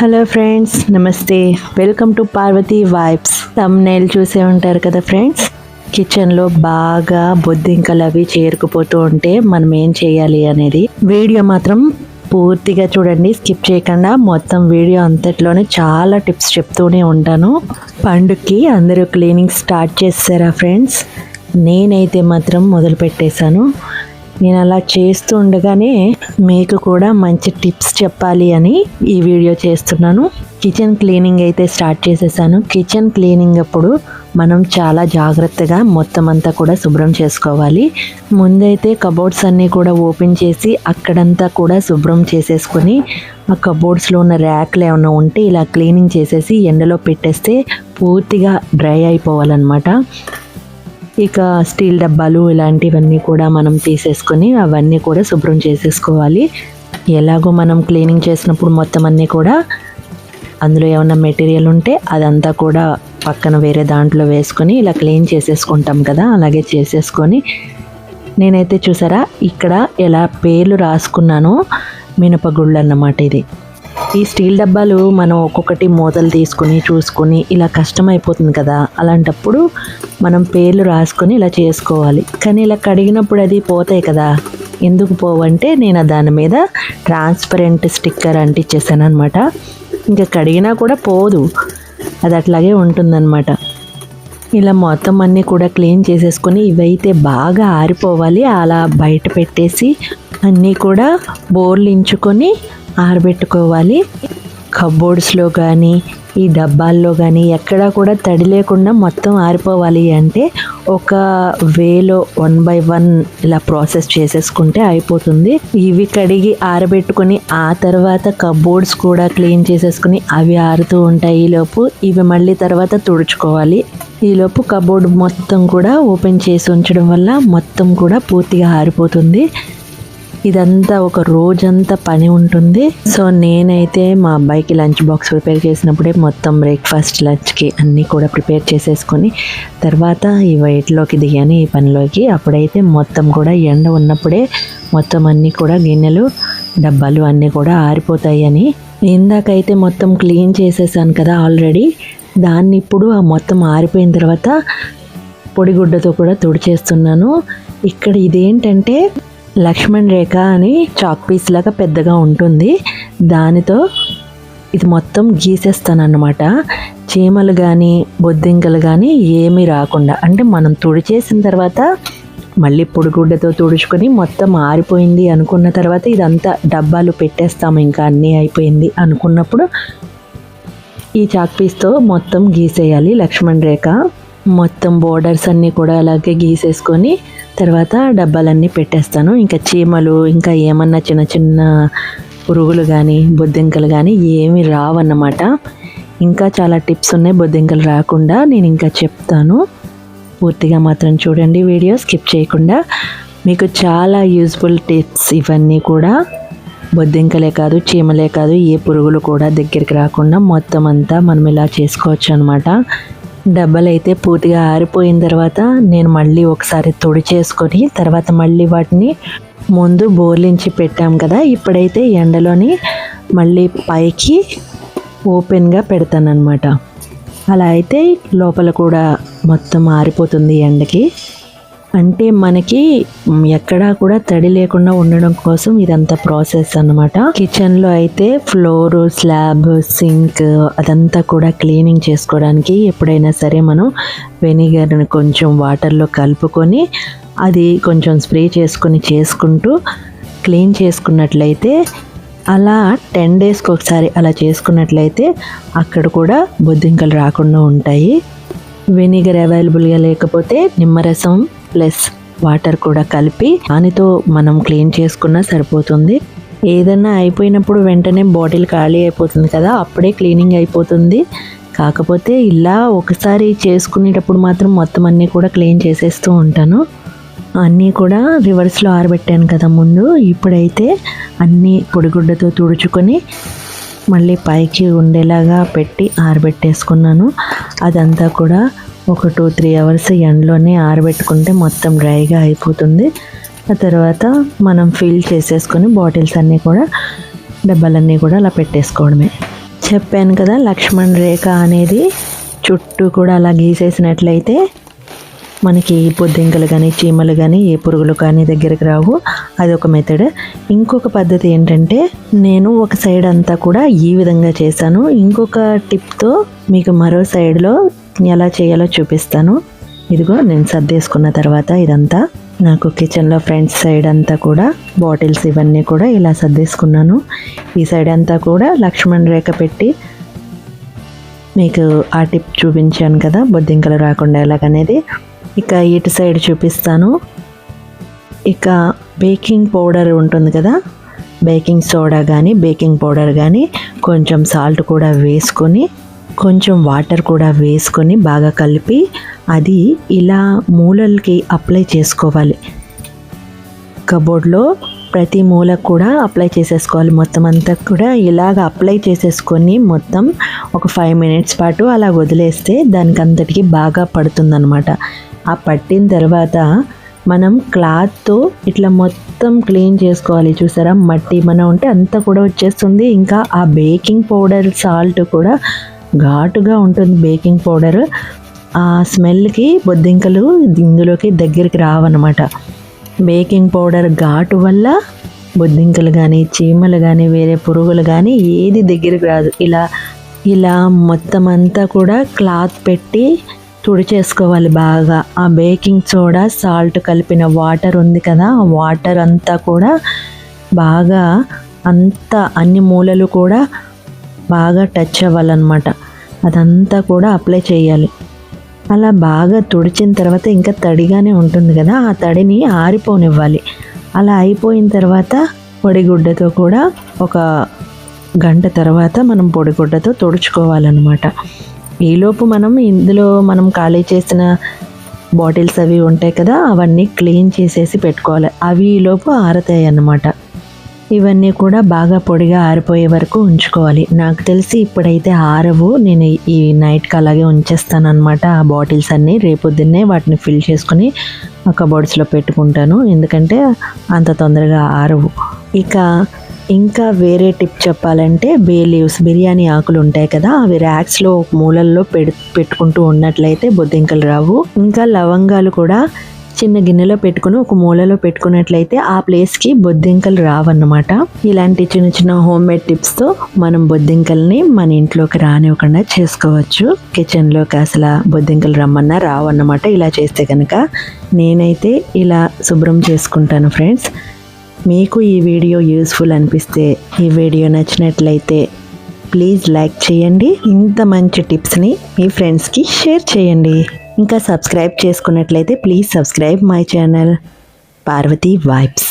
Hello friends, నమస్తే. Welcome to Parvati vibes. Thumbnail చూసే ఉంటారు కదా ఫ్రెండ్స్. కిచెన్లో బాగా బొద్దింకలు అవి చేరుకుపోతూ ఉంటే మనం ఏం చేయాలి అనేది వీడియో మాత్రం పూర్తిగా చూడండి, స్కిప్ చేయకుండా. మొత్తం వీడియో అంతట్లోనే చాలా టిప్స్ చెప్తూనే ఉంటాను. పండుగకి అందరూ క్లీనింగ్ స్టార్ట్ చేస్తారా ఫ్రెండ్స్? నేనైతే మాత్రం మొదలు పెట్టేశాను. నేను అలా చేస్తూ ఉండగానే మీకు కూడా మంచి టిప్స్ చెప్పాలి అని ఈ వీడియో చేస్తున్నాను. కిచెన్ క్లీనింగ్ అయితే స్టార్ట్ చేసేసాను. కిచెన్ క్లీనింగ్ అప్పుడు మనం చాలా జాగ్రత్తగా మొత్తం అంతా కూడా శుభ్రం చేసుకోవాలి. ముందైతే కబోర్డ్స్ అన్నీ కూడా ఓపెన్ చేసి అక్కడంతా కూడా శుభ్రం చేసేసుకొని ఆ కబోర్డ్స్లో ఉన్న ర్యాక్లు ఏమైనా ఉంటే ఇలా క్లీనింగ్ చేసేసి ఎండలో పెట్టేస్తే పూర్తిగా డ్రై అయిపోవాలన్నమాట. ఇక స్టీల్ డబ్బాలు ఇలాంటివన్నీ కూడా మనం తీసేసుకొని అవన్నీ కూడా శుభ్రం చేసేసుకోవాలి. ఎలాగో మనం క్లీనింగ్ చేసినప్పుడు మొత్తం అన్నీ కూడా అందులో ఏమన్నా మెటీరియల్ ఉంటే అదంతా కూడా పక్కన వేరే దాంట్లో వేసుకొని ఇలా క్లీన్ చేసేసుకుంటాం కదా, అలాగే చేసేసుకొని నేనైతే చూసారా ఇక్కడ ఎలా పేర్లు రాసుకున్నానో మినపగుళ్ళు అన్నమాట. ఇది ఈ స్టీల్ డబ్బాలు మనం ఒక్కొక్కటి మూతలు తీసుకొని చూసుకొని ఇలా కష్టమైపోతుంది కదా, అలాంటప్పుడు మనం పేర్లు రాసుకొని ఇలా చేసుకోవాలి. కానీ ఇలా కడిగినప్పుడు అది పోతాయి కదా, ఎందుకు పోవంటే నేను దాని మీద ట్రాన్స్పరెంట్ స్టిక్కర్ అంటించేసాను అనమాట. ఇంకా కడిగినా కూడా పోదు, అది అట్లాగే ఉంటుందన్నమాట. ఇలా మొత్తం అన్నీ కూడా క్లీన్ చేసేసుకొని ఇవైతే బాగా ఆరిపోవాలి. అలా బయట పెట్టేసి అన్నీ కూడా బోర్లించుకొని ఆరబెట్టుకోవాలి. కబోర్డ్స్లో కానీ ఈ డబ్బాల్లో కానీ ఎక్కడా కూడా తడి లేకుండా మొత్తం ఆరిపోవాలి అంటే ఒక వేలో 1 by 1 ఇలా ప్రాసెస్ చేసేసుకుంటే అయిపోతుంది. ఇవి కడిగి ఆరబెట్టుకొని ఆ తర్వాత కబోర్డ్స్ కూడా క్లీన్ చేసేసుకుని అవి ఆరుతూ ఉంటాయి. ఈలోపు ఇవి మళ్ళీ తర్వాత తుడుచుకోవాలి. ఈలోపు కబోర్డ్ మొత్తం కూడా ఓపెన్ చేసి ఉంచడం వల్ల మొత్తం కూడా పూర్తిగా ఆరిపోతుంది. ఇదంతా ఒక రోజంతా పని ఉంటుంది. సో నేనైతే మా అబ్బాయికి లంచ్ బాక్స్ ప్రిపేర్ చేసినప్పుడే మొత్తం బ్రేక్ఫాస్ట్ లంచ్కి అన్నీ కూడా ప్రిపేర్ చేసేసుకొని తర్వాత ఈ వైట్లోకి దిగాను ఈ పనిలోకి. అప్పుడైతే మొత్తం కూడా ఎండ ఉన్నప్పుడే మొత్తం అన్నీ కూడా గిన్నెలు డబ్బాలు అన్నీ కూడా ఆరిపోతాయి అని ఇందాకైతే మొత్తం క్లీన్ చేసేసాను కదా ఆల్రెడీ. దాన్ని ఇప్పుడు ఆ మొత్తం ఆరిపోయిన తర్వాత పొడిగుడ్డతో కూడా తుడిచేస్తున్నాను. ఇక్కడ ఇదేంటంటే లక్ష్మణ్ రేఖ అని చాక్ పీస్ లాగా పెద్దగా ఉంటుంది, దానితో ఇది మొత్తం గీసేస్తానన్నమాట. చీమలు కానీ బొద్దింకలు కానీ ఏమీ రాకుండా. అంటే మనం తుడిచేసిన తర్వాత మళ్ళీ పొడిగుడ్డతో తుడుచుకొని మొత్తం ఆరిపోయింది అనుకున్న తర్వాత ఇదంతా డబ్బాలు పెట్టేస్తాము, ఇంకా అన్నీ అయిపోయింది అనుకున్నప్పుడు ఈ చాక్ పీస్తో మొత్తం గీసేయాలి లక్ష్మణ్ రేఖ. మొత్తం బోర్డర్స్ అన్నీ కూడా అలాగే గీసేసుకొని తర్వాత డబ్బాలన్నీ పెట్టేస్తాను. ఇంకా చీమలు ఇంకా ఏమన్నా చిన్న చిన్న పురుగులు కానీ బొద్దింకలు కానీ ఏమి రావన్నమాట. ఇంకా చాలా టిప్స్ ఉన్నాయి బొద్దింకలు రాకుండా, నేను ఇంకా చెప్తాను. పూర్తిగా మాత్రం చూడండి వీడియో స్కిప్ చేయకుండా. మీకు చాలా యూజ్ఫుల్ టిప్స్ ఇవన్నీ కూడా. బొద్దింకలే కాదు చీమలే కాదు ఏ పురుగులు కూడా దగ్గరికి రాకుండా మొత్తం అంతా మనం ఇలా చేసుకోవచ్చు అనమాట. డబ్బాలు అయితే పూర్తిగా ఆరిపోయిన తర్వాత నేను మళ్ళీ ఒకసారి తుడిచేసుకొని తర్వాత మళ్ళీ వాటిని ముందు బోర్లించి పెట్టాం కదా, ఇప్పుడైతే ఎండలోని మళ్ళీ పైకి ఓపెన్గా పెడతానన్నమాట. అలా అయితే లోపల కూడా మొత్తం ఆరిపోతుంది ఎండకి. అంటే మనకి ఎక్కడా కూడా తడి లేకుండా ఉండడం కోసం ఇదంతా ప్రాసెస్ అన్నమాట. కిచెన్లో అయితే ఫ్లోర్ స్లాబ్ సింక్ అదంతా కూడా క్లీనింగ్ చేసుకోవడానికి ఎప్పుడైనా సరే మనం వెనిగర్ని కొంచెం వాటర్లో కలుపుకొని అది కొంచెం స్ప్రే చేసుకుంటూ క్లీన్ చేసుకున్నట్లయితే అలా 10 daysకి ఒకసారి అలా చేసుకున్నట్లయితే అక్కడ కూడా బొద్దింకలు రాకుండా ఉంటాయి. వెనిగర్ అవైలబుల్గా లేకపోతే నిమ్మరసం ప్లస్ వాటర్ కూడా కలిపి దానితో మనం క్లీన్ చేసుకున్నా సరిపోతుంది. ఏదన్నా అయిపోయినప్పుడు వెంటనే బాటిల్ ఖాళీ అయిపోతుంది కదా, అప్పుడే క్లీనింగ్ అయిపోతుంది. కాకపోతే ఇలా ఒకసారి చేసుకునేటప్పుడు మాత్రం మొత్తం అన్నీ కూడా క్లీన్ చేసేస్తూ ఉంటాను. అన్నీ కూడా రివర్స్లో ఆరబెట్టాను కదా ముందు. ఇప్పుడైతే అన్నీ పొడిగుడ్డతో తుడుచుకొని మళ్ళీ పైకి ఉండేలాగా పెట్టి ఆరబెట్టేసుకున్నాను. అదంతా కూడా ఒక 2-3 hours ఎండలోనే ఆరబెట్టుకుంటే మొత్తం డ్రైగా అయిపోతుంది. ఆ తర్వాత మనం ఫిల్ చేసేసుకొని బాటిల్స్ అన్నీ కూడా డబ్బాలన్నీ కూడా అలా పెట్టేసుకోవడమే. చెప్పాను కదా, లక్ష్మణ్ రేఖ అనేది చుట్టూ కూడా అలా గీసేసినట్లయితే మనకి బొద్దింకలు కానీ చీమలు కానీ ఏ పురుగులు కానీ దగ్గరికి రావు. అదొక మెథడ్. ఇంకొక పద్ధతి ఏంటంటే, నేను ఒక సైడ్ అంతా కూడా ఈ విధంగా చేశాను. ఇంకొక టిప్తో మీకు మరో సైడ్లో ఎలా చేయాలో చూపిస్తాను. ఇదిగో నేను సర్దేసుకున్న తర్వాత ఇదంతా నాకు కిచెన్లో ఫ్రంట్ సైడ్ అంతా కూడా బాటిల్స్ ఇవన్నీ కూడా ఇలా సర్దేసుకున్నాను. ఈ సైడ్ అంతా కూడా లక్ష్మణ్ రేఖ పెట్టి మీకు ఆ టిప్ చూపించాను కదా, బొద్దింకలు రాకుండా ఎలాగనేది. ఇక ఇటు సైడ్ చూపిస్తాను. ఇక బేకింగ్ పౌడర్ ఉంటుంది కదా, బేకింగ్ సోడా కానీ బేకింగ్ పౌడర్ కానీ కొంచెం సాల్ట్ కూడా వేసుకొని కొంచెం వాటర్ కూడా వేసుకొని బాగా కలిపి అది ఇలా మూలలకి అప్లై చేసుకోవాలి. కబోర్డ్లో ప్రతి మూలకు కూడా అప్లై చేసేసుకోవాలి. మొత్తం అంతా కూడా ఇలాగ అప్లై చేసేసుకొని మొత్తం ఒక 5 మినిట్స్ పాటు అలా వదిలేస్తే దానికి అంతటికి బాగా పడుతుందన్నమాట. ఆ పట్టిన తర్వాత మనం క్లాత్తో ఇట్లా మొత్తం క్లీన్ చేసుకోవాలి. చూసారా, మట్టి మనం ఉంటే అంతా కూడా వచ్చేస్తుంది. ఇంకా ఆ బేకింగ్ పౌడర్ సాల్ట్ కూడా ఘాటుగా ఉంటుంది. బేకింగ్ పౌడర్ ఆ స్మెల్కి బొద్దింకలు ఇందులోకి దగ్గరికి రావన్నమాట. బేకింగ్ పౌడర్ ఘాటు వల్ల బొద్దింకలు కానీ చీమలు కానీ వేరే పురుగులు కానీ ఏది దగ్గరికి రాదు. ఇలా మొత్తం అంతా కూడా క్లాత్ పెట్టి తుడిచేసుకోవాలి బాగా. ఆ బేకింగ్ సోడా సాల్ట్ కలిపిన వాటర్ ఉంది కదా, ఆ వాటర్ అంతా కూడా బాగా అన్ని మూలలు కూడా బాగా టచ్ అవ్వాలన్నమాట. అదంతా కూడా అప్లై చేయాలి. అలా బాగా తుడిచిన తర్వాత ఇంకా తడిగానే ఉంటుంది కదా, ఆ తడిని ఆరిపోనివ్వాలి. అలా అయిపోయిన తర్వాత పొడిగుడ్డతో కూడా ఒక గంట తర్వాత మనం పొడిగుడ్డతో తుడుచుకోవాలన్నమాట. ఈలోపు ఇందులో మనం ఖాళీ చేసిన బాటిల్స్ అవి ఉంటాయి కదా, అవన్నీ క్లీన్ చేసేసి పెట్టుకోవాలి. అవి ఈలోపు ఆరతాయి అన్నమాట. ఇవన్నీ కూడా బాగా పొడిగా ఆరిపోయే వరకు ఉంచుకోవాలి. నాకు తెలిసి ఇప్పుడైతే ఆరవు. నేను ఈ నైట్కి అలాగే ఉంచేస్తాను అనమాట. ఆ బాటిల్స్ అన్నీ రేపొద్దున్నే వాటిని ఫిల్ చేసుకుని ఆ కబోర్డ్స్లో పెట్టుకుంటాను, ఎందుకంటే అంత తొందరగా ఆరవు. ఇంకా వేరే టిప్ చెప్పాలంటే, బే లీవ్స్ బిర్యానీ ఆకులు ఉంటాయి కదా, అవి ర్యాక్స్లో మూలల్లో పెట్టుకుంటూ ఉన్నట్లయితే బొద్దింకలు రావు. ఇంకా లవంగాలు కూడా చిన్న గిన్నెలో పెట్టుకుని ఒక మూలలో పెట్టుకున్నట్లయితే ఆ ప్లేస్కి బొద్దింకలు రావన్నమాట. ఇలాంటి చిన్న చిన్న హోమ్ మేడ్ టిప్స్తో మనం బొద్దింకల్ని మన ఇంట్లోకి రానివ్వకుండా చేసుకోవచ్చు. కిచెన్లోకి అసలు బొద్దింకలు రమ్మన్నా రావన్నమాట ఇలా చేస్తే కనుక. నేనైతే ఇలా శుభ్రం చేసుకుంటాను ఫ్రెండ్స్. మీకు ఈ వీడియో యూస్ఫుల్ అనిపిస్తే, ఈ వీడియో నచ్చినట్లయితే ప్లీజ్ లైక్ చేయండి. ఇంత మంచి టిప్స్ని మీ ఫ్రెండ్స్కి షేర్ చేయండి. ఇంకా సబ్స్క్రైబ్ చేసుకున్నట్లయితే please subscribe my channel Parvati vibes.